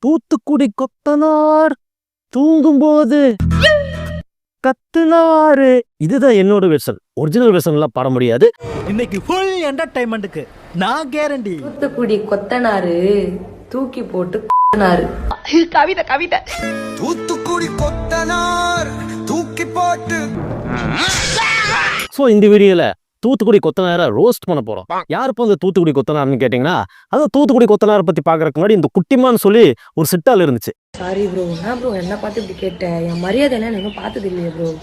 தூத்துக்குடி கொத்தனார் தூங்கும்போது கத்துனாரு. இதுதான் என்னோட வெர்ஷன். ஒரிஜினல் வெர்ஷன்லாம் பாட முடியாது. இன்னைக்கு ஃபுல் என்டர்டைன்மெண்ட்டுக்கு நான் கேரண்டி. தூத்துக்குடி கொத்தனாரு தூக்கி போட்டு நாரு. கவிதை கவிதை. தூத்துக்குடி கொத்தனார் தூக்கி போட்டு. ஸோ இந்த வீடியோல தூத்துக்குடி கொத்தனாரை ரோஸ்ட் பண்ண போறோம். யாருப்போ இந்த தூத்துக்குடி கொத்தனார்னு கேட்டீங்கன்னா, அதான் தூத்துக்குடி கொத்தனாரை பத்தி பாக்குறதுக்கு முன்னாடி இந்த குட்டிமான்னு சொல்லி ஒரு சிட்டால் இருந்துச்சு. சாரி ப்ரோ, என்ன ப்ரோ என்ன பார்த்து இப்படி கேட்டேன்? என் மரியாதை என்ன இன்னும் பார்த்தது இல்லையே ப்ரோ.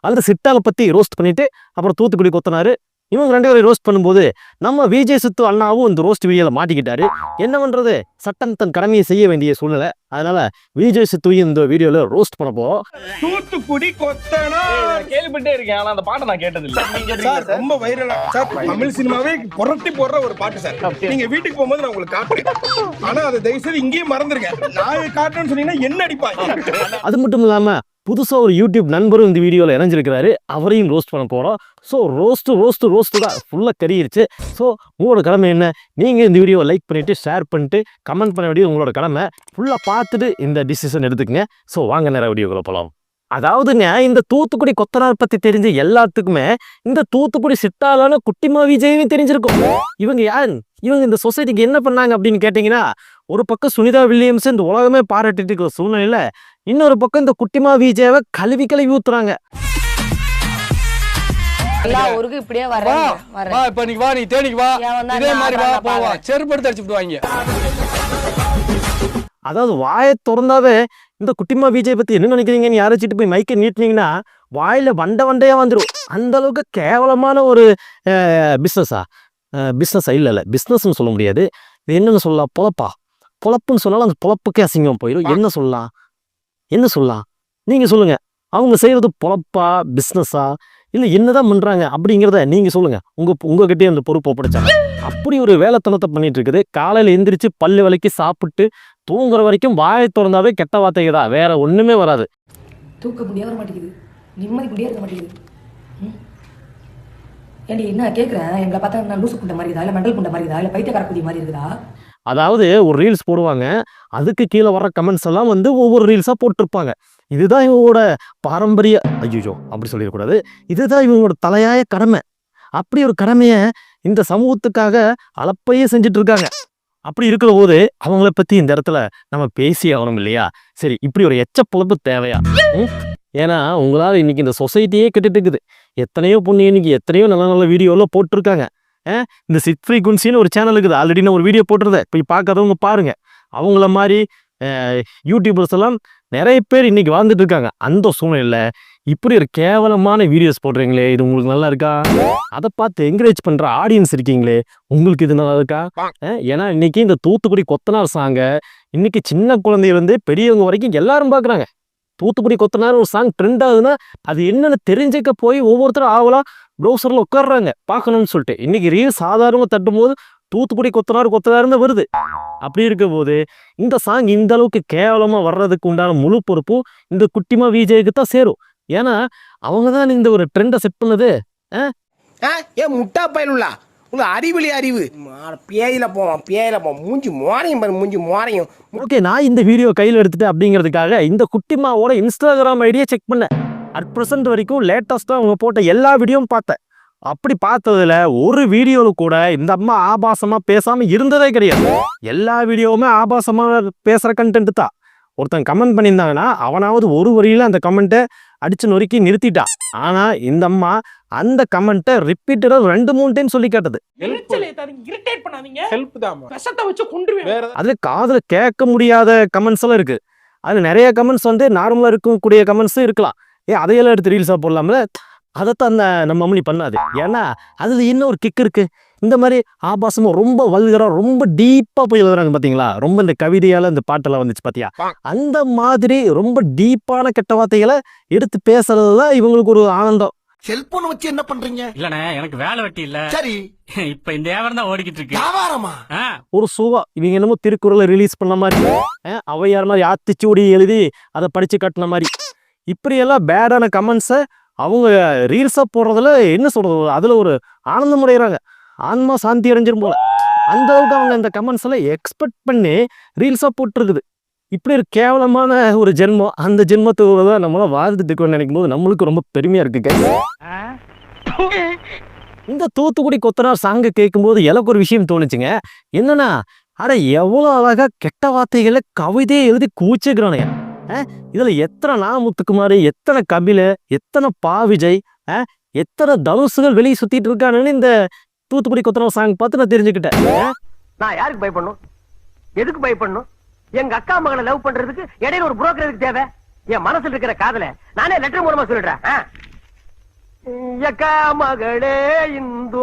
அந்த சிட்டாலை பத்தி ரோஸ்ட் பண்ணிட்டு அப்புறம் தூத்துக்குடி கொத்தனாரு இவங்க 2 பேரும் ரோஸ்ட் பண்ணும்போது நம்ம விஜய் சித்து அண்ணாவும் இந்த ரோஸ்ட் வீடியோல மாட்டிக்கிட்டாரு. என்ன பண்றது, சட்டம் தன் கடமையை செய்ய வேண்டிய சூழ்நிலை. அதனால விஜய் சித்துவையும் இந்த வீடியோல ரோஸ்ட் பண்ண போறோம். தூத்துக்குடி கொத்தனார் கேள்விப்பட்டே இருக்கேன், ஆனா அந்த பாட்டை நான் கேட்டது இல்ல. சார் ரொம்ப வைரலா சார், தமிழ் சினிமாவே புரட்டி போடுற ஒரு பாட்டு சார். நீங்க வீட்டுக்கு போகும்போது நான் உங்களுக்கு காட்டுறேன். ஆனா அதை தயவு செய்து இங்கேயே மறந்துருக்கேன். நான் காட்டுறேன்னு சொன்னீங்கன்னா என்ன அடிப்பாங்க. அது மட்டும் இல்லாம புதுசா ஒரு யூடியூப் நண்பரும் இந்த வீடியோல இணைஞ்சிருக்கிறாரு. அவரையும் ரோஸ்ட் பண்ண போறோம். ஸோ ரோஸ்ட் தான் ஃபுல்லா கறியிருச்சு. ஸோ உங்களோட கடமை என்ன, நீங்க இந்த வீடியோவை லைக் பண்ணிட்டு ஷேர் பண்ணிட்டு கமெண்ட் பண்ண வேண்டியது உங்களோட கடமை. ஃபுல்லா பார்த்துட்டு இந்த டிசிஷன் எடுத்துக்கங்க. ஸோ வாங்க நேரம் வீடியோக்குள்ள போகலாம். அதாவதுங்க, இந்த தூத்துக்குடி கொத்தனார் பத்தி தெரிஞ்ச எல்லாத்துக்குமே இந்த தூத்துக்குடி சிட்டாலான குட்டிமா விஜயவே தெரிஞ்சிருக்கும். இவங்க யாரு, இவங்க இந்த சொசைட்டிக்கு என்ன பண்ணாங்க அப்படின்னு கேட்டீங்கன்னா, ஒரு பக்கம் சுனிதா வில்லியம்ஸ் இந்த உலகமே பாராட்டிட்டு இருக்கிற சூழ்நிலையில இன்னொரு பக்கம் இந்த குட்டிமா விஜயவை கழுவி ஊத்துறாங்க. இப்படியே வரேன். நீ தேனிக்கு வா, இதே மாதிரி வா, போவா செருப்படுத்து அடிச்சு விடுவாங்க. அதாவது வாயை திறந்தாவே இந்த குட்டிமா விஜய் பத்தி என்ன நினைக்கிறீங்கன்னு யாராச்சுட்டு போய் மைக்கை நீட்டினீங்கன்னா வாயில வண்டையா வந்துடும். அந்த அளவுக்கு கேவலமான ஒரு பிஸ்னஸா இல்ல பிஸ்னஸ்ன்னு சொல்ல முடியாது. இது என்னன்னு சொல்லலாம், பொழப்புன்னு சொன்னாலும் அந்த பொழப்புக்கே அசிங்கம் போயிடும். என்ன சொல்லலாம் நீங்க சொல்லுங்க. அவங்க செய்யறது பொழப்பா பிஸ்னஸா இல்லை என்னதான் பண்றாங்க அப்படிங்கிறத நீங்க சொல்லுங்க. உங்ககிட்டயே அந்த பொறுப்பு ஒப்படைச்சாங்க. அப்படி ஒரு வேலைத்தனத்தை பண்ணிட்டு இருக்குது. காலையில எந்திரிச்சு பல்லு விலைக்கு சாப்பிட்டு தூங்குற வரைக்கும் வாயை திறந்தாவே கெட்ட வார்த்தைங்க தான், வேற ஒண்ணுமே வராது. தூக்க முடிய வர மாட்டேங்குது, நிம்மதி முடிய இருக்க மாட்டேங்குது. ஏண்டி என்ன கேட்குறேன், எங்களை பார்த்தா என்ன லூசு புண்டை மாதிரி இருக்குதா, இல்லை மெண்டல் புண்டை மாதிரி இருக்குதா, இல்லை பைத்தியக்கார புதி மாதிரி இருக்குதா? அதாவது ஒரு ரீல்ஸ் போடுவாங்க, அதுக்கு கீழே வர கமெண்ட்ஸ் எல்லாம் ஒவ்வொரு ரீல்ஸாக போட்டிருப்பாங்க. இதுதான் இவங்களோட பாரம்பரிய, ஐயோ அப்படி சொல்லிடக்கூடாது, இதுதான் இவங்களோட தலையாய கடமை. அப்படி ஒரு கடமையை இந்த சமூகத்துக்காக அளப்பையே செஞ்சுட்டு இருக்காங்க. அப்படி இருக்கிற போது அவங்கள பற்றி இந்த இடத்துல நம்ம பேசி ஆகணும் இல்லையா? சரி, இப்படி ஒரு எச்ச பொழப்பு தேவையா? ஏன்னா உங்களால் இன்னைக்கு இந்த சொசைட்டியே கெட்டுட்டு இருக்குது. எத்தனையோ பொண்ணு இன்னைக்கு எத்தனையோ நல்ல வீடியோலாம் போட்டிருக்காங்க. இந்த சிட் ஃப்ரீக்வன்சின்னு ஒரு சேனல் இருக்குது, ஆல்ரெடி நான் ஒரு வீடியோ போட்டிருந்தேன், போய் பார்க்காதவங்க பாருங்க. அவங்கள மாதிரி யூடியூபர்ஸ் எல்லாம் நிறைய பேர் இன்னைக்கு வாழ்ந்துட்டு இருக்காங்க. அந்த சூழ்நிலையில் இப்படி ஒரு கேவலமான வீடியோஸ் போடுறீங்களே, இது உங்களுக்கு நல்லா இருக்கா? அதை பார்த்து என்கரேஜ் பண்ற ஆடியன்ஸ் இருக்கீங்களே, உங்களுக்கு இது நல்லா இருக்கா? ஏன்னா இன்னைக்கு இந்த தூத்துக்குடி கொத்தனார் சாங்க இன்னைக்கு சின்ன குழந்தையிலேருந்து பெரியவங்க வரைக்கும் எல்லாரும் பார்க்குறாங்க. தூத்துக்குடி கொத்தனார் ஒரு சாங் ட்ரெண்ட் ஆகுதுன்னா அது என்னன்னு தெரிஞ்சுக்க போய் ஒவ்வொருத்தரும் ஆவலாம் ப்ரௌசரில் உட்காடுறாங்க பார்க்கணும்னு சொல்லிட்டு. இன்னைக்கு ரீல் சாதாரணமாக தட்டும் போது தூத்துக்குடி கொத்தனார்னு வருது. அப்படி இருக்க போது இந்த சாங் இந்த அளவுக்கு கேவலமா வர்றதுக்கு உண்டான முழு பொறுப்பும் இந்த குட்டிமா விஜய்க்கு தான் சேரும். ஏன்னா அவங்க தான் இந்த ஒரு ட்ரெண்டை செட் பண்ணது. ஏன் முட்டா பயனுள்ளா உங்க அறிவிலி அறிவு பேயில போவோம் மூஞ்சி மோரையும். ஓகே, நான் இந்த வீடியோ கையில் எடுத்துட்டு அப்படிங்கிறதுக்காக இந்த குட்டிமாவோட இன்ஸ்டாகிராம் ஐடியை செக் பண்ணேன். அட் ப்ரெசென்ட் வரைக்கும் லேட்டஸ்ட்டாக அவங்க போட்ட எல்லா வீடியோவும் பார்த்தேன். அப்படி பார்த்ததுல ஒரு வீடியோவில் கூட இந்த அம்மா ஆபாசமா பேசாம இருந்ததே கிடையாது. எல்லா வீடியோவுமே ஆபாசமா பேசுற கண்டென்ட் தான். ஒருத்தன் கமெண்ட் பண்ணியிருந்தாங்கன்னா அவனாவது ஒரு வரியில அந்த கமெண்ட்டை அடிச்சு நொறுக்கி நிறுத்திட்டான். ஆனா இந்த அம்மா அந்த கமெண்ட்டை ரிப்பீட்டடா 2-3 டைம் சொல்லி கேட்டது. அதுல காதுல கேட்க முடியாத கமெண்ட்ஸ் எல்லாம் இருக்கு. அது நிறைய கமெண்ட்ஸ் நார்மலா இருக்கக்கூடிய கமெண்ட்ஸும் இருக்கலாம். அதையெல்லாம் எடுத்து ரீல்ஸா போடலாம்ல. அதைத்தான் அந்த நம்ம அம்மனி பண்ணாது. ஏன்னா அதுல இன்னும் ஒரு கிக் இருக்கு. இந்த மாதிரி ஆபாசமா ரொம்ப வல்கரா ரொம்ப டீப்பா போய் எழுதுறாங்க பாத்தீங்களா? ரொம்ப இந்த கவிதையால இந்த பாட்டெல்லாம் வந்துச்சு பாத்தியா? அந்த மாதிரி ரொம்ப டீப்பான கெட்ட வார்த்தைகளை எடுத்து பேசுறதுதான் இவங்களுக்கு ஒரு ஆனந்தம். செல்போன் வச்சு என்ன பண்றீங்க? இல்லண்ணே, எனக்கு வேலை வெட்டி இல்ல. சரி, இப்ப இந்த வியாபாரம் தான் ஓடிக்கிட்டு இருக்கு. வியாபாரமா? ஒரு சுவா இவங்க என்னமோ திருக்குறளை ரிலீஸ் பண்ண மாதிரி, அவையார் மாதிரி ஆத்திச்சூடி எழுதி அதை படிச்சு கட்டின மாதிரி இப்படியெல்லாம் பேடான கமெண்ட்ஸை அவங்க ரீல்ஸாக போடுறதுல என்ன சொல்றது, அதில் ஒரு ஆனந்தம் அடைகிறாங்க. ஆன்மா சாந்தி அடைஞ்சிரும் போல. அந்த அளவுக்கு அவங்க இந்த கமெண்ட்ஸ் எல்லாம் எக்ஸ்பெக்ட் பண்ணி ரீல்ஸாக போட்டுருக்குது. இப்படி ஒரு கேவலமான ஒரு ஜென்மம், அந்த ஜென்மத்தோட தான் நம்மளாம் வாழ்ந்துட்டு இருக்கோம்னு நினைக்கும் போது நம்மளுக்கு ரொம்ப பெருமையா இருக்கு guys. இந்த தூத்துக்குடி கொத்தனார் சாங்க கேட்கும்போது எனக்கு ஒரு விஷயம் தோணுச்சுங்க. என்னன்னா, அட எவ்வளோ அழகா கெட்ட வார்த்தைகளை கவிதையை எழுதி கூச்சிக்கிறானுங்க. இதுல எத்தனை நா. முத்துக்குமார், எத்தனை கபில, எத்தனை பா. விஜய், எத்தனை தனுசுகள் வெளியே சுத்திட்டு இருக்கானுன்னு இந்த தூத்துக்குடி கொத்தனார் சாங் பார்த்து நான் தெரிஞ்சுக்கிட்டேன். நான் யாருக்கு பயப்படணும்? எதுக்கு பயப்படணும்? எங்க அக்கா மகளை லவ் பண்றதுக்கு இடையில ஒரு புரோக்கர் எதுக்கு தேவை? என் மனசுல இருக்கிற காதல நானே லெட்டர் மூலமா சொல்லிடுறேன். அக்கா மகளே இந்து.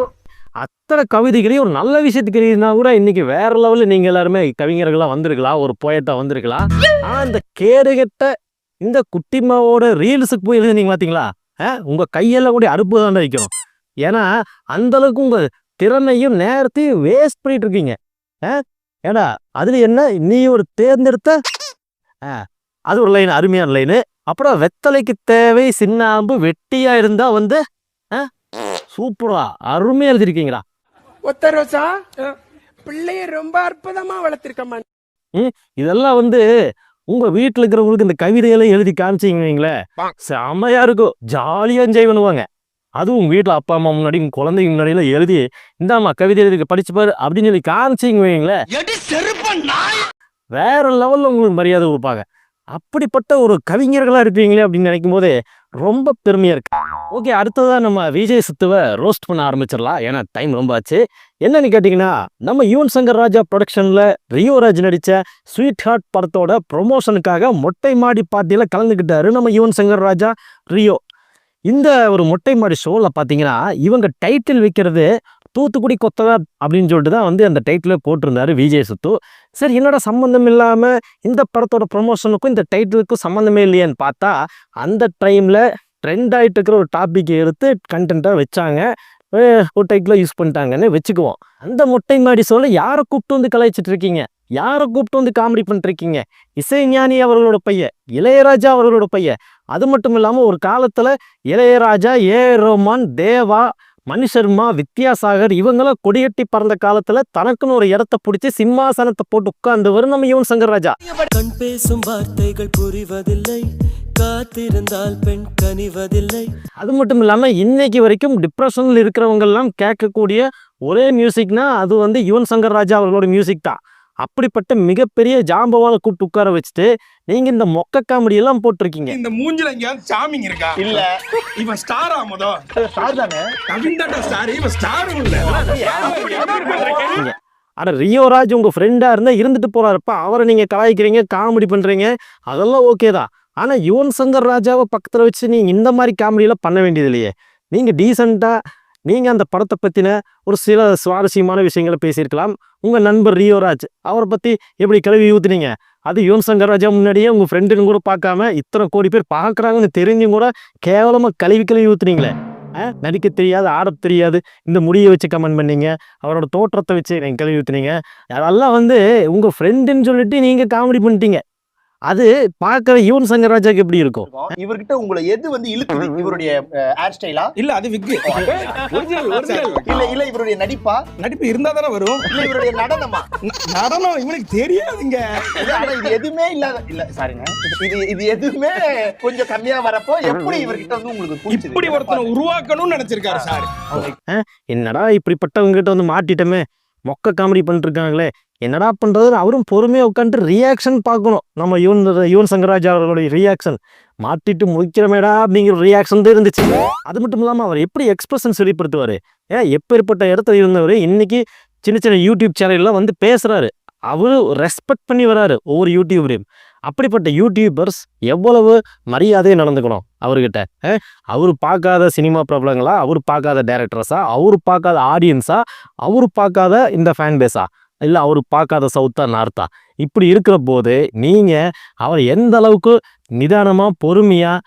அத்தனை கவிதைகளையும் ஒரு நல்ல விஷயத்துக்கு எழுதினா கூட இன்னைக்கு வேற லெவலில் நீங்க எல்லாருமே கவிஞர்களா வந்திருக்கலாம், ஒரு போயட்டா வந்திருக்கலாம். ஆனா இந்த கேடுகட்ட இந்த குட்டிமாவோட ரீல்ஸுக்கு போய் எழுதினீங்க பாத்தீங்களா, உங்க கையெல்லாம் கூட அடுப்பு தான் வைக்கணும். ஏன்னா அந்த அளவுக்கு உங்க திறமையும் நேரத்தையும் வேஸ்ட் பண்ணிட்டு இருக்கீங்க. ஏடா அதுல என்ன, நீ ஒரு தேர்ந்தெடுத்த அது ஒரு லைன், அருமையான லைனு. அப்புறம் வெத்தலைக்கு தேவை சின்னாம்பு வெட்டியா இருந்தா வந்து சூப்பரா அருமையா எழுதிருக்கீங்களா. ஒத்த ரோசா பிள்ளைய ரொம்ப அற்புதமா வளர்த்திருக்கம்மா. இதெல்லாம் வந்து உங்க வீட்டுல இருக்கிறவங்களுக்கு இந்த கவிதையெல்லாம் எழுதி காமிச்சிங்க வைங்களேன், செமையா இருக்கும், ஜாலியா என்ஜாய் பண்ணுவாங்க. அதுவும் உங்க வீட்டுல அப்பா அம்மா முன்னாடி உங்க குழந்தைங்க முன்னாடியில எழுதி இந்தாம்மா கவிதை எழுதி படிச்சு பாரு அப்படின்னு சொல்லி காமிச்சிங்க வைங்களேன், வேற லெவல்ல உங்களுக்கு மரியாதை கொடுப்பாங்க. அப்படிப்பட்ட ஒரு கவிஞர்களா இருப்பீங்களே அப்படின்னு நினைக்கும் போதே ரொம்ப பெருமையா இருக்கு. ஓகே, அடுத்ததா நம்ம விஜய் சித்துவை ரோஸ்ட் பண்ண ஆரம்பிச்சிடலாம். ஏன்னா டைம் ரொம்ப ஆச்சு. என்னன்னு கேட்டீங்கன்னா, நம்ம யுவன் சங்கர் ராஜா ப்ரொடக்ஷன்ல ரியோராஜ் நடிச்ச ஸ்வீட் ஹார்ட் படத்தோட ப்ரொமோஷனுக்காக மொட்டை மாடி பார்ட்டியில கலந்துக்கிட்டாரு நம்ம யுவன் சங்கர் ராஜா ரியோ. இந்த ஒரு மொட்டை மாடி ஷோல பாத்தீங்கன்னா இவங்க டைட்டில் வைக்கிறது தூத்துக்குடி கொத்தனார் அப்படின்னு சொல்லிட்டு தான் வந்து அந்த டைட்டில போட்டிருந்தாரு விஜய் சித்து. சரி, என்னடா சம்மந்தம் இல்லாம இந்த படத்தோட ப்ரொமோஷனுக்கும் இந்த டைட்டிலுக்கும் சம்மந்தமே இல்லையான்னு பார்த்தா, அந்த டைம்ல ட்ரெண்ட் ஆகிட்டு இருக்கிற ஒரு டாபிக் எடுத்து கண்டென்ட்டாக வச்சாங்க, ஒரு டைட்டில் யூஸ் பண்ணிட்டாங்கன்னு வச்சுக்குவோம். அந்த மொட்டை மாடி ஷோல யாரை கூப்பிட்டு வந்து கலாய்ச்சிட்டு இருக்கீங்க, யாரை கூப்பிட்டு வந்து காமெடி பண்ணிருக்கீங்க? இசைஞானி அவர்களோட பையன், இளையராஜா அவர்களோட பையன். அது மட்டும் இல்லாமல் ஒரு காலத்தில் இளையராஜா, ஏ.ஆர். ரஹ்மான், தேவா, மணி சர்மா, வித்யாசாகர் இவங்களாம் கொடியட்டி பறந்த காலத்துல தனக்குன்னு ஒரு இடத்த பிடிச்சி சிம்மாசனத்தை போட்டு உட்கார்ந்து நம்ம யுவன் சங்கர் ராஜா. கண் பேசும் வார்த்தைகள் புரிவதில்லை, காத்திருந்தால் பெண் கனிவதில்லை. அது மட்டும் இல்லாம இன்னைக்கு வரைக்கும் டிப்ரெஷன்ல இருக்கிறவங்க எல்லாம் கேட்கக்கூடிய ஒரே மியூசிக்னா அது வந்து யுவன் சங்கர் ராஜா அவர்களோட மியூசிக் தான். அப்படிப்பட்ட மிகப்பெரிய ஜாம்பவான கூப்பிட்டு உட்கார வச்சுட்டு நீங்க இந்த மொக்க காமெடி எல்லாம் போட்டிருக்கீங்க. இந்த மூஞ்சில எங்கேயாவது சாமிங் இருக்கா? இல்ல. இவன் ஸ்டார் ஆமதோ? ஸ்டார் தானே. கவின்டா ஸ்டார், இவன் ஸ்டார் இல்ல. அட ரியோராஜ் உங்க ஃப்ரெண்டா இருந்தா இருந்துட்டு போறாருப்பா, அவரை நீங்க கலாய்க்கிறீங்க, காமெடி பண்றீங்க, அதெல்லாம் ஓகே தான். ஆனா யுவன் சங்கர் ராஜாவை பக்கத்துல வச்சு நீங்க இந்த மாதிரி காமெடியெல்லாம் பண்ண வேண்டியது இல்லையே. நீங்க டீசெண்டா நீங்க அந்த படத்தை பத்தின ஒரு சில சுவாரஸ்யமான விஷயங்களை பேசியிருக்கலாம். உங்க நண்பர் ரியோராஜ் அவரை பத்தி எப்படி கழுவி ஊத்துனீங்க, அது யுவன் சங்கர் ராஜா முன்னாடியே உங்க ஃப்ரெண்டுன்னு கூட பார்க்காம இத்தனை கோடி பேர் பார்க்குறாங்கன்னு தெரிஞ்சும் கூட கேவலமா கழுவி ஊத்துனீங்களே. நடிக்க தெரியாது, ஆட தெரியாது, இந்த முடியை வச்சு கமெண்ட் பண்ணீங்க, அவரோட தோற்றத்தை வச்சு நீங்கள் கழுவி ஊத்துனீங்க. அதெல்லாம் வந்து உங்க ஃப்ரெண்டுன்னு சொல்லிட்டு நீங்க காமெடி பண்ணிட்டீங்க. அது பார்க்குற யுவன் சங்கர் ராஜாக்கு எப்படி இருக்கும்? இவர்கிட்ட உங்களை எது வந்து இழுக்குது? இவருடைய ஹேர் ஸ்டைலா? இல்ல அது விக்கு. இல்ல இவருடைய நடிப்பா? நடிப்பு இருந்தா தானே வரும். இல்ல இவருடைய நடனமா? நடனம் இவனுக்கு தெரியாதுங்க. இது எதுவுமே இல்ல சாரிங்க, இது எதுவுமே கொஞ்சம் கம்மியா வரப்போ எப்படி இவர்கிட்ட வந்து உங்களுக்கு இப்படி ஒருத்தனை உருவாக்கணும்னு நினைச்சிருக்காரு சார். என்னடா இப்படிப்பட்டவங்க கிட்ட வந்து மாட்டிட்டமே, மொக்க காமெடி பண்ணிட்டு இருக்காங்களே, என்னடா பண்றது? அவரும் பொறுமையா உட்காந்துட்டு ரியாக்ஷன் பார்க்கணும். நம்ம யுவன் சங்கர் ராஜா அவர்களுடைய ரியாக்ஷன் மாட்டிட்டு முடிக்கிறமேடா அப்படிங்கிற ரியாக்ஷன் தான் இருந்துச்சு. அது மட்டும் இல்லாமல் அவர் எப்படி எக்ஸ்பிரஷன்ஸ் வெளிப்படுத்துவார், எப்பேற்பட்ட இடத்துல இருந்தவர் இன்னைக்கு சின்ன சின்ன யூடியூப் சேனல்லாம் வந்து பேசுறாரு. அவரு ரெஸ்பெக்ட் பண்ணி வராரு ஒவ்வொரு யூடியூபரையும். அப்படிப்பட்ட யூடியூபர்ஸ் எவ்வளவு மரியாதையை நடந்துக்கணும் அவர்கிட்ட. அவரு பார்க்காத சினிமா பிரபலங்களா, அவரு பார்க்காத டைரக்டர்ஸா, அவரு பார்க்காத ஆடியன்ஸா, அவரு பார்க்காத இந்த ஃபேன் பேஸா, இல்லை அவர் பார்க்காத சவுத்தா நார்த்தா? இப்படி இருக்கிற போது நீங்கள் அவர் எந்த அளவுக்கு நிதானமாக பொறுமையாக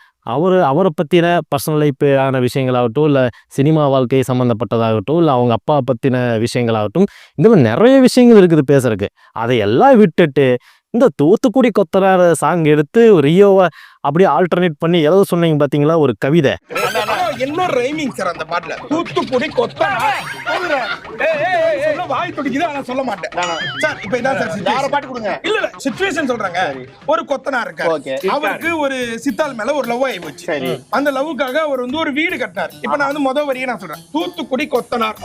அவரை பற்றின பர்சனல் லைஃப் ஆன விஷயங்களாகட்டும், இல்லை சினிமா வாழ்க்கை சம்மந்தப்பட்டதாகட்டும், இல்லை அவங்க அப்பா பற்றின விஷயங்களாகட்டும், இந்த மாதிரி நிறைய விஷயங்கள் இருக்குது பேசுறதுக்கு. அதையெல்லாம் விட்டுட்டு இந்த தூத்துக்குடி கொத்தனார் சாங் எடுத்து ரியோவை அப்படியே ஆல்டர்னேட் பண்ணி எதாவது சொன்னீங்க பார்த்தீங்களா, ஒரு கவிதை. என்ன ரைமிங் சார் அந்த பாட்டுல? தூத்துக்குடி கொத்தனார். சொல்ல வாய் துடிக்குது, ஆனா சொல்ல மாட்டேன் சார். இப்ப இதான் சார் யார பாட்டு கொடுங்க. இல்ல சிச்சுவேஷன் சொல்றாங்க. ஒரு கொத்தனார் இருக்காரு, அவருக்கு ஒரு சித்தாள் மேல ஒரு லவ் ஆகி போச்சு. அந்த லவ்வுக்காக அவர் வந்து ஒரு வீடு கட்டினார். இப்ப நான் வந்து முதல் வரியை நான் சொல்றேன். தூத்துக்குடி கொத்தனார்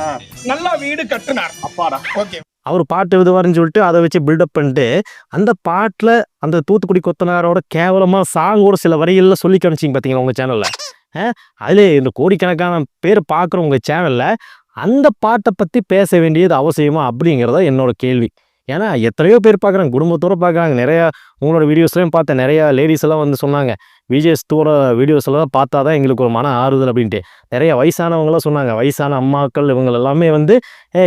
நல்லா வீடு கட்டினார். அப்பாடா. ஓகே, அவர் பாட்டு விதுவாருன்னு சொல்லிட்டு அதை வச்சு பில்டப் பண்ணிட்டு அந்த பாட்டில் அந்த தூத்துக்குடி கொத்தனாரோட கேவலமாக சாங்கோட சில வரிகளில் சொல்லி காமிச்சிங்க பார்த்தீங்களா உங்கள் சேனலில். அதிலே இந்த கோடிக்கணக்கான பேர் பார்க்குற உங்கள் சேனலில் அந்த பாட்டை பற்றி பேச வேண்டியது அவசியமா அப்படிங்கிறத என்னோட கேள்வி. ஏன்னா எத்தனையோ பேர் பார்க்குறாங்க, குடும்பத்தோடு பார்க்குறாங்க. நிறையா உங்களோட வீடியோஸ்லையும் பார்த்தேன், நிறையா லேடிஸ் எல்லாம் வந்து சொன்னாங்க விஜேஸ்தோட வீடியோஸ் எல்லாம் பார்த்தா தான் எங்களுக்கு ஒரு மன ஆறுதல் அப்படின்ட்டு. நிறைய வயசானவங்களாம் சொன்னாங்க, வயசான அம்மாக்கள் இவங்க எல்லாமே வந்து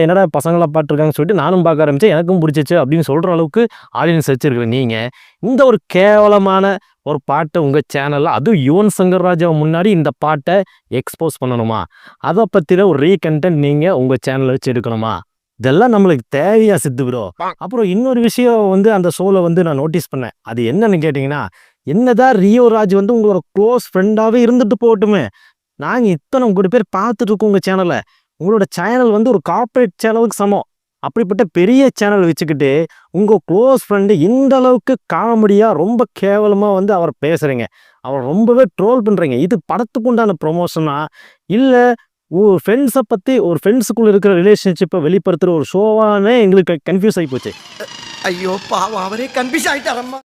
என்னடா பசங்களாம் பாட்டுருக்காங்கன்னு சொல்லிட்டு நானும் பார்க்க ஆரம்பித்தேன், எனக்கும் பிடிச்சிச்சு அப்படின்னு சொல்கிற அளவுக்கு ஆடியன்ஸ் வச்சிருக்கிறேன். நீங்கள் இந்த ஒரு கேவலமான ஒரு பாட்டை உங்கள் சேனலில், அதுவும் யுவன் சங்கர் ராஜாவை முன்னாடி இந்த பாட்டை எக்ஸ்போஸ் பண்ணணுமா? அதை பற்றின ஒரு ரீகண்டென்ட் நீங்கள் உங்கள் சேனலில் வச்சு எடுக்கணுமா? இதெல்லாம் நம்மளுக்கு தேவையா சித்து ப்ரோ? அப்புறம் இன்னொரு விஷயம் வந்து அந்த ஷோவில் வந்து நான் நோட்டீஸ் பண்ணேன். அது என்னன்னு கேட்டிங்கன்னா, என்னதான் ரியோ ராஜ் வந்து உங்களோட க்ளோஸ் ஃப்ரெண்டாகவே இருந்துட்டு போகட்டுமே, நாங்கள் இத்தனை கூட பேர் பார்த்துட்டு இருக்கோம் உங்கள் சேனலை. உங்களோட சேனல் வந்து ஒரு கார்ப்பரேட் சேனலுக்கு சமம். அப்படிப்பட்ட பெரிய சேனல் வச்சுக்கிட்டு உங்கள் க்ளோஸ் ஃப்ரெண்டு இந்த அளவுக்கு காமெடியாக ரொம்ப கேவலமாக வந்து அவர் பேசுகிறீங்க, அவர் ரொம்பவே ட்ரோல் பண்ணுறீங்க. இது படத்துக்கு உண்டான ப்ரொமோஷனா இல்லை ஒரு ஃப்ரெண்ட்ஸை பற்றி, ஒரு ஃப்ரெண்ட்ஸுக்குள்ளே இருக்கிற ரிலேஷன்ஷிப்பை வெளிப்படுத்துகிற ஒரு ஷோவானே எங்களுக்கு கன்ஃபியூஸ் ஆகி போச்சு. ஐயோ பாவம், அவரே கன்ஃபியூஸ் ஆயிட்டாரம்மா.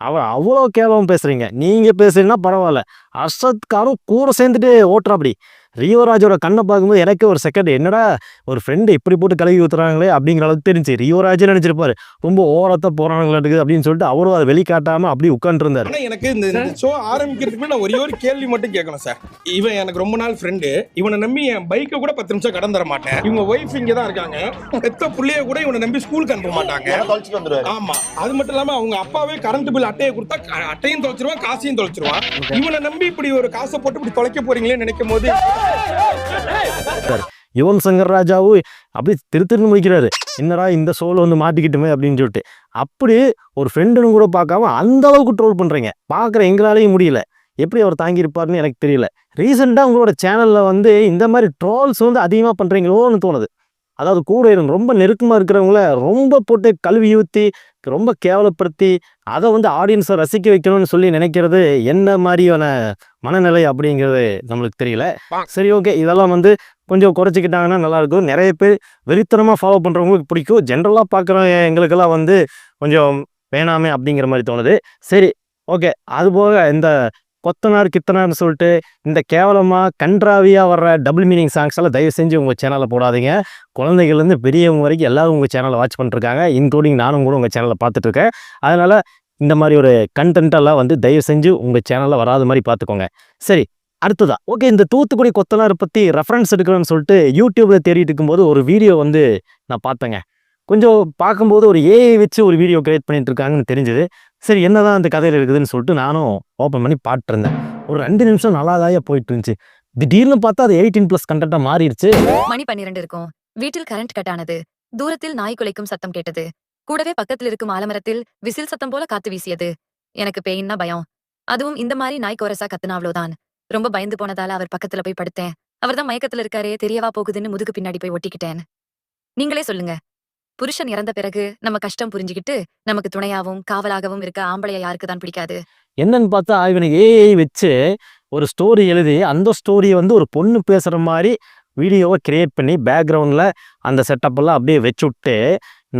அவர் அவ்வளோ கேவலம் பேசுகிறீங்க. நீங்கள் பேசுறீங்கன்னா பரவாயில்ல, அர்ஷத்காரும் கூட சேர்ந்துட்டு ஓட்டுறாப்படி. ரியோராஜோட கண்ணை பார்க்கும்போது எனக்கு ஒரு செகண்ட் என்னடா ஒரு ஃப்ரெண்டு இப்படி போட்டு கழுவி ஊற்றுறாங்களே அப்படிங்கிற அளவுக்கு தெரிஞ்சு. ரியோராஜே நினச்சிருப்பாரு ரொம்ப ஓரத்தை போகிறாங்களே அப்படின்னு சொல்லிட்டு அவரும் அதை வெளிக்காட்டாமல் அப்படி உட்காந்துருந்தார். ஆனா எனக்கு இந்த ஷோ ஆரம்பிக்கிறதுக்கு நான் ஒரே ஒரு கேள்வி மட்டும் கேட்கணும் சார். இவன் எனக்கு ரொம்ப நாள் ஃப்ரெண்டு, இவனை நம்பி என் பைக்கை கூட 10 நிமிஷம் கடன் தர மாட்டேன். இவங்க ஒய்ஃப் இங்கே தான் இருக்காங்க, பெத்த பிள்ளைய கூட இவனை நம்பி ஸ்கூலுக்கு அனுப்ப மாட்டாங்க. ஆமா, அது மட்டும் இல்லாம அவங்க அப்பாவே கரண்ட் பில் அட்டையை கொடுத்தா அட்டையும் தொலைச்சிருவான், காசையும் தொலைச்சிருவான். இவனை நம்பி இப்படி ஒரு காசை போட்டு இப்படி தொலைக்க போறீங்களே நினைக்கும் போது யுவன் சங்கர் ராஜாவும் அப்படி திருத்திருந்து முடிக்கிறாரு, என்னடா இந்த ஷோவில் வந்து மாட்டிக்கிட்டுமே அப்படின்னு சொல்லிட்டு. அப்படி ஒரு ஃப்ரெண்டுன்னு கூட பார்க்காம அந்த அளவுக்கு ட்ரோல் பண்ணுறீங்க. பார்க்குற எங்களாலேயும் முடியல, எப்படி அவர் தாங்கியிருப்பாருன்னு எனக்கு தெரியல. ரீசெண்டாக உங்களோட சேனலில் வந்து இந்த மாதிரி ட்ரோல்ஸ் வந்து அதிகமாக பண்ணுறீங்களோன்னு தோணுது. அதாவது கூட இருந்து ரொம்ப நெருக்கமாக இருக்கிறவங்கள ரொம்ப போட்டு கழுவி ஊற்றி ரொம்ப கேவலப்படுத்தி அதை வந்து ஆடியன்ஸை ரசிக்க வைக்கணும்னு சொல்லி நினைக்கிறது என்ன மாதிரியான மனநிலை அப்படிங்கிறது நம்மளுக்கு தெரியல. சரி, ஓகே, இதெல்லாம் வந்து கொஞ்சம் குறைச்சிக்கிட்டாங்கன்னா நல்லாயிருக்கும். நிறைய பேர் வெறித்தனமாக ஃபாலோ பண்ணுறவங்களுக்கு பிடிக்கும். ஜென்ரலாக பார்க்குற எங்களுக்கெல்லாம் வந்து கொஞ்சம் வேணாமே அப்படிங்கிற மாதிரி தோணுது. சரி, ஓகே. அதுபோக இந்த கொத்தனார் கித்தனார்னு சொல்லிட்டு இந்த கேவலமாக கன்றாவியாக வர்ற டபுள் மீனிங் சாங்ஸ் எல்லாம் தயவு செஞ்சு உங்கள் சேனலில் போடாதீங்க. குழந்தைகள்லேருந்து பெரியவங்க வரைக்கும் எல்லாரும் உங்கள் சேனலை வாட்ச் பண்ணிருக்காங்க, இன்க்ளூடிங் நானும் கூட உங்கள் சேனலை பார்த்துட்ருக்கேன். அதனால் இந்த மாதிரி ஒரு கண்டென்ட்டெல்லாம் வந்து தயவு செஞ்சு உங்கள் சேனலில் வராத மாதிரி பார்த்துக்கோங்க. சரி, அடுத்ததா ஓகே, இந்த தூத்துக்குடி கொத்தனார் பற்றி ரெஃபரன்ஸ் எடுக்கிறேன்னு சொல்லிட்டு யூடியூப்பில் தேடிட்டு இருக்கும்போது ஒரு வீடியோ வந்து நான் பார்த்தேங்க. கொஞ்சம் பார்க்கும்போது ஒரு ஏஐ வச்சு ஒரு வீடியோ கிரியேட் பண்ணிட்டு இருக்காங்கன்னு தெரிஞ்சது. சரி, என்னதான் அந்த கதையில் இருக்குதுன்னு சொல்லிட்டு நானும் ஓப்பன் பண்ணி பார்த்துருந்தேன். ஒரு 2 நிமிஷம் நல்லாதாயா போயிட்டு இருந்துச்சு. திடீர்னு பார்த்தா அது 18+ கண்டென்ட்டாக மாறிடுச்சு. மணி 12 இருக்கும். வீட்டில் கரண்ட் கட் ஆனது. தூரத்தில் நாய் குலைக்கும் சத்தம் கேட்டது. கூடவே பக்கத்தில் இருக்கும் ஆலமரத்தில் விசில் சத்தம் போல காத்து வீசியது. எனக்கு பேயின்னா பயம். அதுவும் இந்த மாதிரி நாய் கோரசா கத்துனா அவ்வளோதான். ரொம்ப பயந்து போனதால அவர் பக்கத்துல போய் படுத்தேன். அவர்தான் மயக்கத்துல இருக்காரே, தெரியவா போகுதுன்னு முதுகு பின்னாடி போய் ஒட்டிக்கிட்டேன். நீங்களே சொல்லுங்க, புருஷன் இறந்த பிறகு நம்ம கஷ்டம் புரிஞ்சுக்கிட்டு நமக்கு துணையாகவும் காவலாகவும் இருக்க ஆம்பளைய யாருக்கு தான் பிடிக்காது? என்னன்னு பார்த்தா இவனுக்கு ஏஐ வச்சு ஒரு ஸ்டோரி எழுதி அந்த ஸ்டோரியை வந்து ஒரு பொண்ணு பேசுகிற மாதிரி வீடியோவை கிரியேட் பண்ணி பேக்ரவுண்டில் அந்த செட்டப்பெல்லாம் அப்படியே வச்சு விட்டு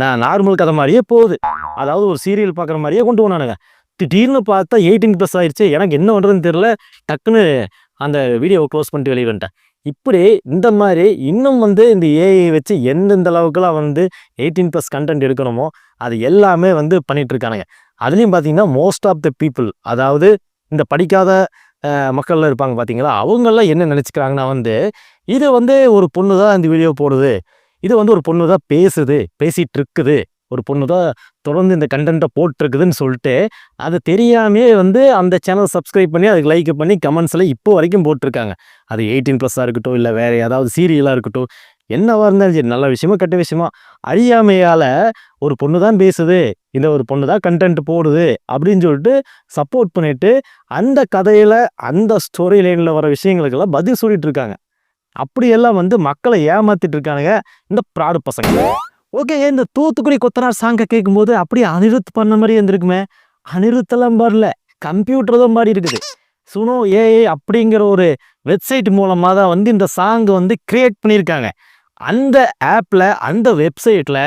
நான் நார்மல் கதை மாதிரியே போகுது. அதாவது ஒரு சீரியல் பார்க்குற மாதிரியே கொண்டு போனானுங்க. திடீர்னு பார்த்தா 18+ ஆயிடுச்சு. எனக்கு என்ன பண்ணுறதுன்னு தெரியல. டக்குன்னு அந்த வீடியோவை க்ளோஸ் பண்ணிட்டு வெளியே வந்துட்டேன். இப்படி இந்த மாதிரி இன்னும் வந்து இந்த ஏஐ வச்சு எந்தெந்த அளவுக்குலாம் வந்து 18+ கண்டென்ட் எடுக்கணுமோ அது எல்லாமே வந்து பண்ணிட்டு இருக்கானுங்க. அதுலேயும் பார்த்தீங்கன்னா மோஸ்ட் ஆஃப் த பீப்புள், அதாவது இந்த படிக்காத மக்கள்லாம் இருப்பாங்க பார்த்தீங்களா, அவங்கெல்லாம் என்ன நினச்சிக்கிறாங்கன்னா வந்து இது வந்து ஒரு பொண்ணு தான் இந்த வீடியோ போடுது, இது வந்து ஒரு பொண்ணு தான் பேசிகிட்டு இருக்குது, ஒரு பொண்ணு தான் தொடர்ந்து இந்த கண்டென்ட்டை போட்டிருக்குதுன்னு சொல்லிட்டு அது தெரியாமே வந்து அந்த சேனல் சப்ஸ்கிரைப் பண்ணி அதுக்கு லைக் பண்ணி கமெண்ட்ஸில் இப்போ வரைக்கும் போட்டிருக்காங்க. அது 18+ இருக்கட்டும், இல்லை வேறு ஏதாவது சீரியலாக இருக்கட்டும், என்னவா இருந்தாலும் சரி, நல்ல விஷயமா கெட்ட விஷயமா அறியாமையால் ஒரு பொண்ணு தான் பேசுது, இல்லை ஒரு பொண்ணு தான் கண்டென்ட் போடுது அப்படின்னு சொல்லிட்டு சப்போர்ட் பண்ணிட்டு அந்த கதையில் அந்த ஸ்டோரி லைனில் வர விஷயங்களுக்கெல்லாம் பதில் சொல்லிட்டு இருக்காங்க. அப்படியெல்லாம் வந்து மக்களை ஏமாத்திட்டு இருக்கானுங்க இந்த ப்ராடு பசங்க. ஓகே, இந்த தூத்துக்குடி கொத்தனார் சாங்கை கேட்கும்போது அப்படியே அனிருத் பண்ண மாதிரி இருந்திருக்குமே. அனிருத்தெல்லாம் பாடல, கம்ப்யூட்டர் தான் பாடி இருக்குது. சுனோ ஏஐ அப்படிங்கிற ஒரு வெப்சைட் மூலமாக தான் வந்து இந்த சாங் வந்து கிரியேட் பண்ணியிருக்காங்க. அந்த ஆப்பில் அந்த வெப்சைட்டில்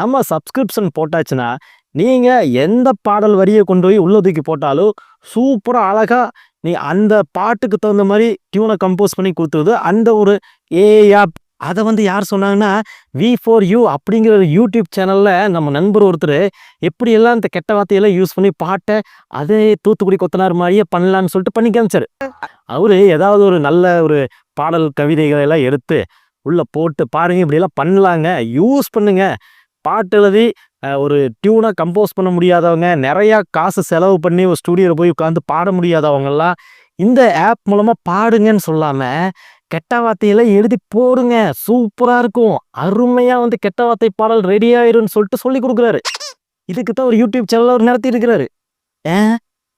நம்ம சப்ஸ்கிரிப்ஷன் போட்டாச்சுன்னா நீங்கள் எந்த பாடல் வரியை கொண்டு போய் உள்ள தூக்கி போட்டாலும் சூப்பராக அழகாக நீ அந்த பாட்டுக்கு தகுந்த மாதிரி டியூனை கம்போஸ் பண்ணி கொடுத்துருது அந்த ஒரு ஏஐ ஆப். அதை வந்து யார் சொன்னாங்கன்னா V4U அப்படிங்கிற ஒரு யூடியூப் சேனலில் நம்ம நண்பர் ஒருத்தர் எப்படியெல்லாம் இந்த கெட்ட வார்த்தையெல்லாம் யூஸ் பண்ணி பாட்டை அதே தூத்துக்குடி கொத்தனார் மாதிரியே பண்ணலான்னு சொல்லிட்டு பண்ணி காமிச்சார். அவர் ஏதாவது ஒரு நல்ல ஒரு பாடல் கவிதைகளை எல்லாம் எடுத்து உள்ளே போட்டு பாருங்க, இப்படியெல்லாம் பண்ணலாங்க, யூஸ் பண்ணுங்க. பாட்டு எழுதி ஒரு டியூனை கம்போஸ் பண்ண முடியாதவங்க, நிறையா காசு செலவு பண்ணி ஒரு ஸ்டூடியோவில் போய் உட்காந்து பாட முடியாதவங்கெல்லாம் இந்த ஆப் மூலமாக பாடுங்கன்னு சொல்லாமல் கெட்ட வார்த்தையெல்லாம் எழுதி போடுங்க, சூப்பராக இருக்கும், அருமையாக வந்து கெட்ட வார்த்தை பாடல் ரெடி ஆயிரும்னு சொல்லிட்டு சொல்லி கொடுக்குறாரு. இதுக்கு தான் ஒரு யூடியூப் சேனல் அவர் நடத்தி இருக்கிறாரு.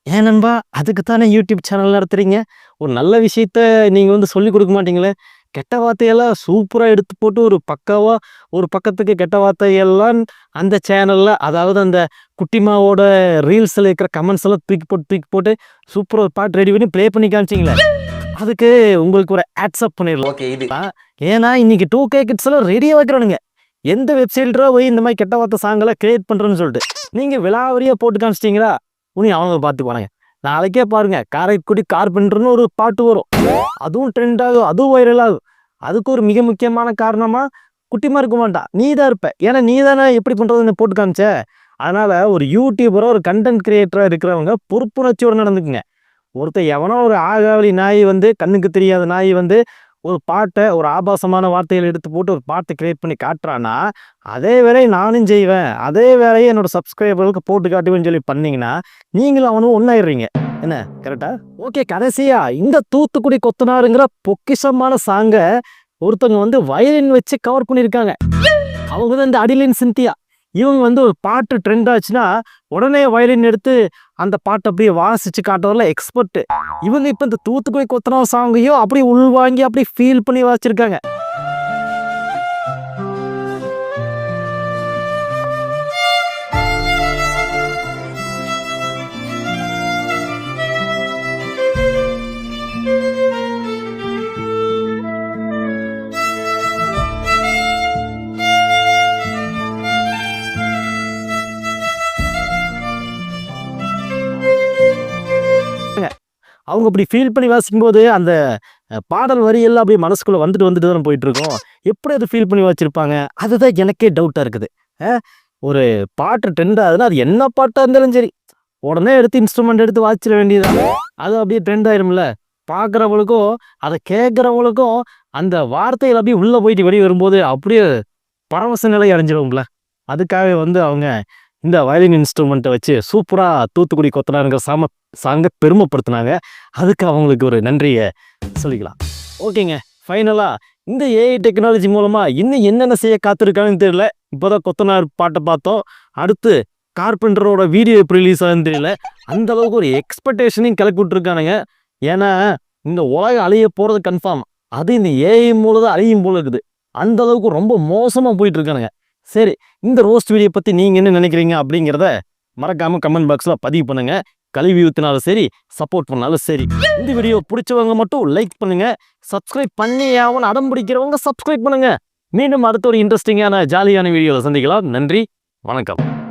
ஏன் நண்பா, அதுக்கு தானே யூடியூப் சேனல் நடத்துறீங்க, ஒரு நல்ல விஷயத்த நீங்கள் வந்து சொல்லி கொடுக்க மாட்டீங்களே. கெட்ட வார்த்தையெல்லாம் சூப்பராக எடுத்து போட்டு ஒரு பக்காவாக ஒரு பக்கத்துக்கு கெட்ட வார்த்தையெல்லாம் அந்த சேனலில், அதாவது அந்த குட்டிமாவோட ரீல்ஸில் இருக்கிற கமெண்ட்ஸ் எல்லாம் தூக்கி போட்டு சூப்பராக ஒரு பாட்டு ரெடி பண்ணி ப்ளே பண்ணி காமிச்சிங்களே. அதுக்கு உங்களுக்கு ஒரு ஆட்ஸ்அப் பண்ணிடலாம். ஏன்னா இன்னைக்கு 2K கிட்ஸ் எல்லாம் ரெடியாக வைக்கிறானுங்க. எந்த வெப்சைட்ரோ போய் இந்த மாதிரி கெட்ட வார்த்தை சாங்கெல்லாம் கிரியேட் பண்ணுறேன்னு சொல்லிட்டு நீங்கள் விலாவரியாக போட்டு காமிச்சிட்டிங்களா, உனி அவங்க பார்த்து போனாங்க. நாளைக்கே பாருங்க, காரைக்குடி கார்பெண்டர்னு ஒரு பாட்டு வரும், அதுவும் ட்ரெண்ட் ஆகும், அதுவும் வைரல் ஆகும். அதுக்கு ஒரு மிக முக்கியமான காரணமாக குட்டிமா இருக்க மாட்டான், நீ தான் இருப்ப. ஏன்னா நீ தானே எப்படி பண்ணுறதுன்னு போட்டு காமிச்ச. அதனால் ஒரு யூடியூபரோ ஒரு கண்டென்ட் கிரியேட்டராக இருக்கிறவங்க பொறுப்புணர்ச்சியோடு நடந்துக்குங்க. ஒருத்தர் எவனோ ஒரு ஆகாவளி நாய் வந்து, கண்ணுக்கு தெரியாத நாய் வந்து ஒரு பாட்டை ஒரு ஆபாசமான வார்த்தைகள் எடுத்து போட்டு ஒரு பாட்டை கிரியேட் பண்ணி காட்டுறான்னா அதே வேலையை நானும் செய்வேன், அதே வேலையை என்னோட சப்ஸ்கிரைபர்களுக்கு போட்டு காட்டுவேன்னு சொல்லி பண்ணீங்கன்னா நீங்களும் அவனும் ஒன்றாயிடுறீங்க. என்ன கரெக்டா? ஓகே, கடைசியா இந்த தூத்துக்குடி கொத்தனாருங்கிற பொக்கிஷமான சாங்கை ஒருத்தவங்க வந்து வயலின் வச்சு கவர் பண்ணியிருக்காங்க. அவங்க தான் இந்த அடிலின் சிந்தியா. இவங்க வந்து ஒரு பாட்டு ட்ரெண்ட் ஆச்சுன்னா உடனே வயலின் எடுத்து அந்த பாட்டை அப்படியே வாசிச்சு காட்டுறதுல எக்ஸ்பர்ட். இவங்க இப்போ இந்த தூத்துக்குடி கொத்தனார் சாங்கையும் அப்படியே உள்வாங்கி அப்படியே ஃபீல் பண்ணி வாசிச்சிருக்காங்க. அவங்க அப்படி ஃபீல் பண்ணி வாசிக்கும்போது அந்த பாடல் வரியெல்லாம் அப்படியே மனசுக்குள்ளே வந்துட்டு தானே போயிட்டுருக்கோம். எப்படி அதை ஃபீல் பண்ணி வச்சுருப்பாங்க, அதுதான் எனக்கே டவுட்டாக இருக்குது. ஒரு பாட்டு ட்ரெண்ட் ஆகுதுன்னா அது என்ன பாட்டாக இருந்தாலும் சரி உடனே எடுத்து இன்ஸ்ட்ருமெண்ட் எடுத்து வாசிச்சிட வேண்டியதுதான். அது அப்படியே ட்ரெண்ட் ஆயிரும்ல. பார்க்குறவங்களுக்கும் அதை கேட்குறவங்களுக்கும் அந்த வார்த்தைகள் அப்படியே உள்ளே போயிட்டு வெளியே வரும்போது அப்படியே பரவச நிலை அடைஞ்சிடும்ல. அதுக்காக வந்து அவங்க இந்த வயலின் இன்ஸ்ட்ருமெண்ட்டை வச்சு சூப்பராக தூத்துக்குடி கொத்தனாருங்கிற சாங்கை பெருமைப்படுத்தினாங்க. அதுக்கு அவங்களுக்கு ஒரு நன்றியை சொல்லிக்கலாம். ஓகேங்க, ஃபைனலாக இந்த ஏஐ டெக்னாலஜி மூலமாக இன்னும் என்னென்ன செய்ய காத்திருக்காங்கன்னு தெரியல. இப்போதான் கொத்தனார் பாட்டை பார்த்தோம், அடுத்து கார்பெண்டரோட வீடியோ எப்படி ரிலீஸ் ஆகுதுன்னு தெரியல. அந்தளவுக்கு ஒரு எக்ஸ்பெக்டேஷனையும் கிளப்பி விட்டுருக்கானுங்க. ஏன்னா இந்த உலகம் அழிய போகிறது கன்ஃபார்ம், அது இந்த ஏஐ மூலம் தான் அழியும் போல இருக்குது. அந்தளவுக்கு ரொம்ப மோசமாக போயிட்டு இருக்கானுங்க. சரி, இந்த ரோஸ்ட் வீடியோ பற்றி நீங்கள் என்ன நினைக்கிறீங்க அப்படிங்கிறத மறக்காமல் கமெண்ட் பாக்ஸில் பதிவு பண்ணுங்கள். கல்வி ஊற்றினாலும் சரி, சப்போர்ட் பண்ணாலும் சரி. இந்த வீடியோ பிடிச்சவங்க மட்டும் லைக் பண்ணுங்கள், சப்ஸ்கிரைப் பண்ணி அடம் பிடிக்கிறவங்க சப்ஸ்கிரைப் பண்ணுங்கள். மீண்டும் அடுத்த ஒரு இன்ட்ரெஸ்டிங்கான ஜாலியான வீடியோவில் சந்திக்கலாம். நன்றி, வணக்கம்.